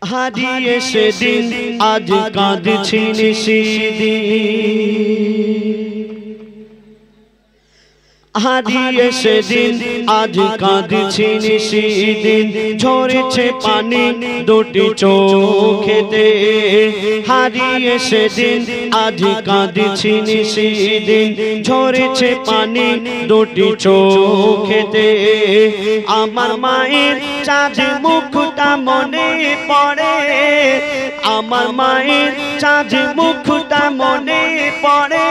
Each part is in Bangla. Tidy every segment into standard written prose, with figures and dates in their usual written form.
হারিয়ে সেদিন আজ কাঁদছি নিশিদিন, হারিয়ে সেদিন আজ কাঁদছি নিশিদিন, ঝরেছে পানি দুটি চোখেতে। হারিয়ে সেদিন আজ কাঁদছি নিশিদিন, ঝরেছে পানি দুটি চোখেতে। আমার মায়ের চাঁদ মুখটা মনে পড়ে, আমার মায়ের চাঁদ মুখটা মনে পড়ে,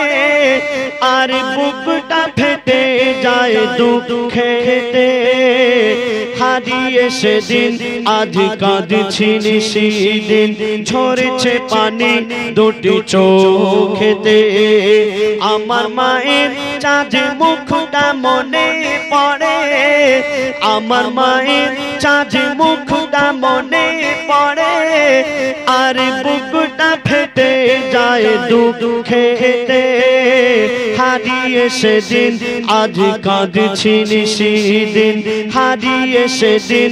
আর বুকটা ফেটে যায় দুঃখেতে। হারিয়ে সেদিন আজ কাঁদছি নিশিদিন, ঝরেছে পানি দুটি চোখেতে। আমার মায়ের চাঁদ মুখটা মনে পড়ে, আমার মায়ের চাঁদ মুখটা মনে পড়ে, আর বুকটা ফেটে যায় দুঃখেতে। হারিয়ে সেদিন আজ কাঁদছি নিশিদিন, হারিয়ে সেদিন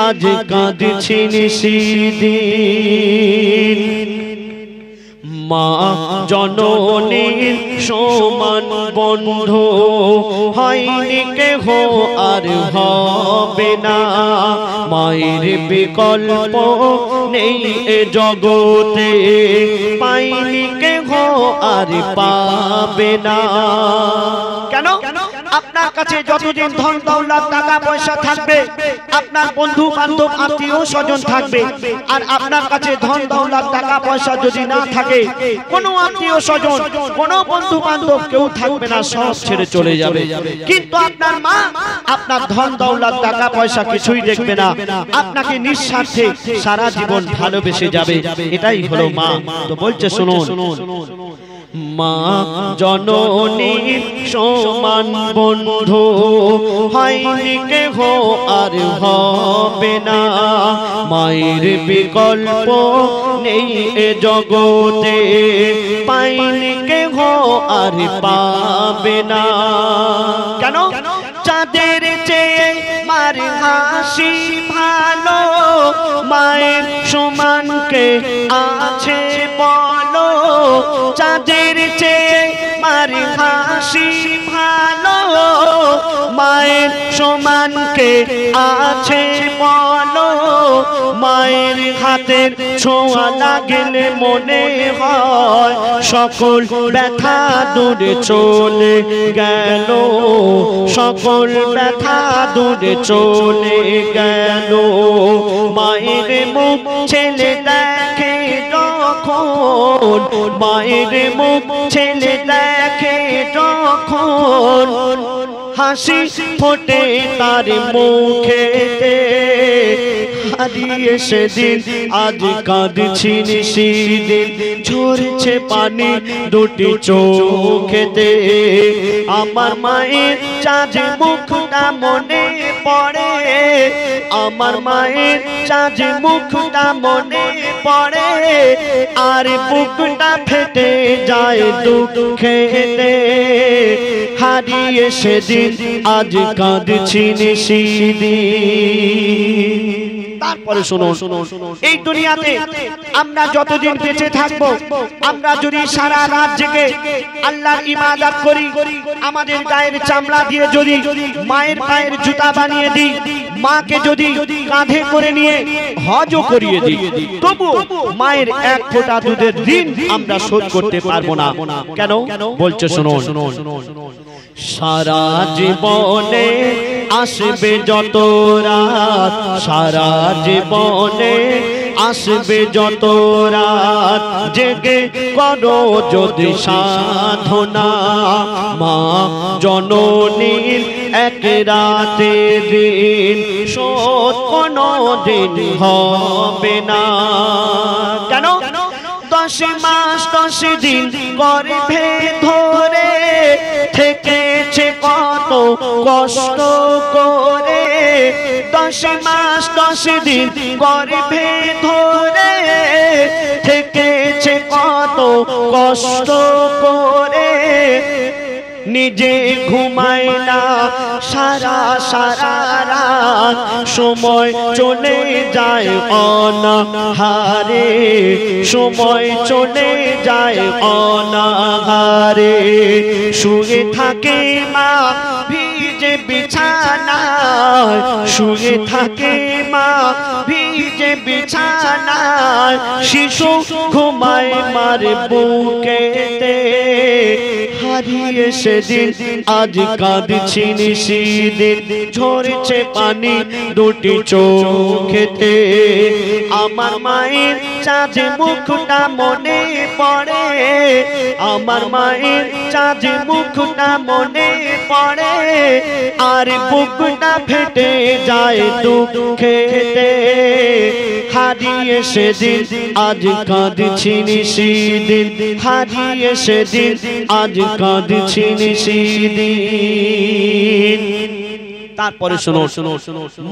আজ কাঁদছি নিশিদিন। মা জননীর সমান বন্ধু হয়নি কেহ আর হবে না, মায়ের বিকল্প নেই এ জগতে, পাইনি কেহ আর পাবে না। কেন? আপনার কাছে যতদিন ধন দৌলত টাকা পয়সা থাকবে, আপনার বন্ধু বান্ধব আত্মীয় স্বজন থাকবে, আর আপনার কাছে ধন দৌলত টাকা পয়সা যদি না থাকে, কোনো আত্মীয় স্বজন কোনো বন্ধু বান্ধব কেউ থাকবে না, সব ছেড়ে চলে যাবে। কিন্তু আপনার মা আপনার ধন দৌলত টাকা পয়সা কিছুই দেখবে না, আপনাকে নিঃস্বার্থে সারা জীবন ভালোবেসে যাবে। এটাই হলো মা। তো বলছে শুনুন, মা জননীর সমান বন্ধু হয়নি কেহ আর হবে না, মায়ের বিকল্প নেই এ জগতে, পাইনি কেহ আর পাবে না। কেন? চাঁদের চেয়ে মার হাসি ভালো, মায়ের সমান কে আছে বলো, চাঁদের চেয়ে মার হাসি ভালো, মায়ের সমান কে আছে বলো। মায়ের হাতের ছোঁয়া লাগলে মনে হয় সকল ব্যথা দূরে চলে গেল, সকল ব্যথা দূরে চলে গেল। মায়ের মুখ ছেলে দেখে যখন, মায়ের মুখ ছেলে দেখে যখন, হাসি ফোটে তার মুখেতে। হারিয়ে সেদিন আজ কাঁদছি নিশিদিন, ঝরছে পানি দুটি চোখেতে। আমার মায়ের চাঁদ মুখটা মনে পড়ে, আমার মায়ের চাঁদ মুখটা মনে পড়ে, আর বুকটা ফেটে যায় দুঃখেতে। হারিয়ে সেদিন আজ কাঁদছি নিশিদিন। তারপরে শুনুন, এই দুনিয়াতে আমরা যতদিন বেঁচে থাকবো, আমরা যদি সারা রাত জেগে আল্লাহর ইবাদত করি, আমাদের গায়ের চামড়া দিয়ে যদি মায়ের পায়ের জুতা বানিয়ে দিই, মাকে যদি কাঁধে করে নিয়ে হজও করিয়ে দিই, তবু মায়ের এক ফোঁটা দুধের ঋণ আমরা শোধ করতে পারবো না। কেন? বলছে শুনুন, সারা জীবনে আসবে যত রাত, সারা জীবনে আসবে যত রাত, জেগে করো যদি সাধনা, মা জননীর এক রাতে ঋণ শোধ কোনো দিন হবে না। কেন? 10 মাস 10 দিন গর্ভে ধরে থেকেছে কত কষ্ট করে, 10 মাস 10 দিন গর্ভে ধরে থেকেছে কত কষ্ট করে, নিজে ঘুমায় না সারা সারা রাত, সময় চলে যায় অনাহারে, সময় চলে যায় অনাহারে। শুয়ে থাকে মা ভিজে বিছানায়, শুয়ে থাকে মা ভিজে বিছানায়, শিশু ঘুমায় মার বুকেতে। হারিয়ে সেদিন আজ কাঁদছি নিশিদিন, ঝরছে পানি দুটি চোখেতে। আমার মায়ের চাঁদ মুখটা মনে পড়ে, আমার মায়ের চাঁদ মুখটা মনে পড়ে, আর বুকটা ফেটে যায় দুঃখেতে। হারিয়ে সেদিন আজ কাঁদছি নিশিদিন, হারিয়ে সেদিন আজ কাঁদছি নিশিদিন। তারপরে শোনো,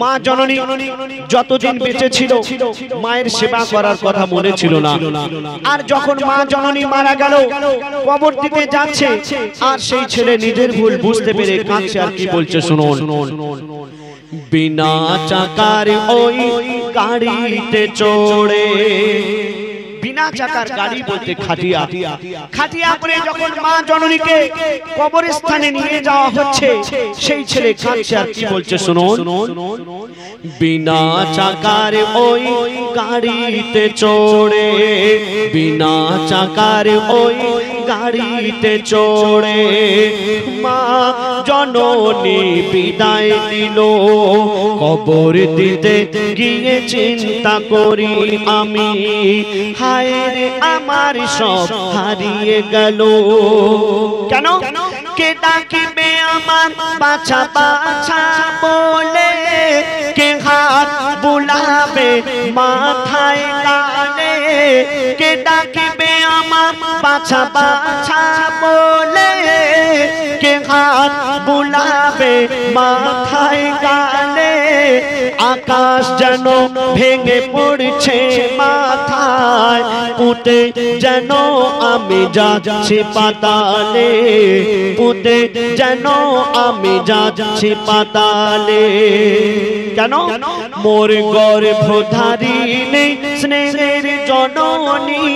মা জননী যতদিন বেঁচে ছিল মায়ের সেবা করার কথা মনে ছিল না। আর যখন মা জননী মারা গেল, কবর দিতে যাচ্ছে, আর সেই ছেলে নিজের ভুল বুঝতে পেরে কাঁদছে। আর কি বলছে শোনো, বিনা চাকার ওই গাড়িতে চড়ে, বিনা চাকার গাড়ি বলতে খাটিয়া, খাটিয়া করে যখন মা জননীকে কবরস্থানে নিয়ে যাওয়া হচ্ছে, সেই ছেলে কাঁদছে। আর কি বলছে শোনো, বিনা চাকার ওই গাড়িতে চড়ে, বিনা চাকার ওই গাড়িতে চড়ে, মা জননী বিদায় দিল। কবর দিতে গিয়ে চিন্তা করি আমি, হায় রে আমার সব হারিয়ে গেল। কেন? কে ডাকিবে আমার বাছা বাছা বলে, কে হাত বুলাবে মাথায় কানে, কে ডাকিবে আমার বাছা বাছা বলে, কে হাত বুলাবে মাথায় কানে। আকাশ যেন ভেঙে পড়ছে মাথায়, পুঁতে যেন আমি যাচ্ছি পাতালে, পুঁতে যেন আমি যাচ্ছি পাতালে। কেন? মোর গর্ভধারিণী স্নেহের জননী,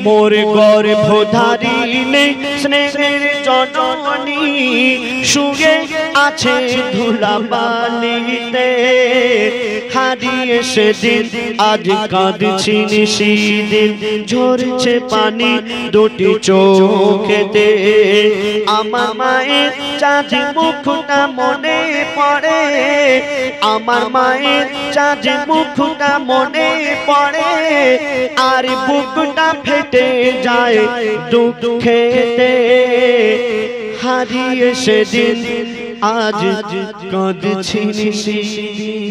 মোর গর্ভধারিণী স্নেহের জননী, শুয়ে আছে ধুলাবালিতে। হারিয়ে সেদিন আজ কাঁদছি নিশিদিন, ঝরছে পানি দুটি চোখেতে। আমার মায়ের চাঁদ মুখটা মনে পড়ে, আমার মায়ের চাঁদ মুখটা মনে পড়ে, আর বুকটা ফেটে যায় দুঃখেতে। হারিয়ে সেদিন আজ কাঁদছি নিশিদিন।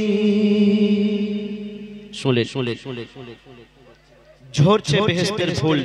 ঝরছে বেহেশতের ফুল।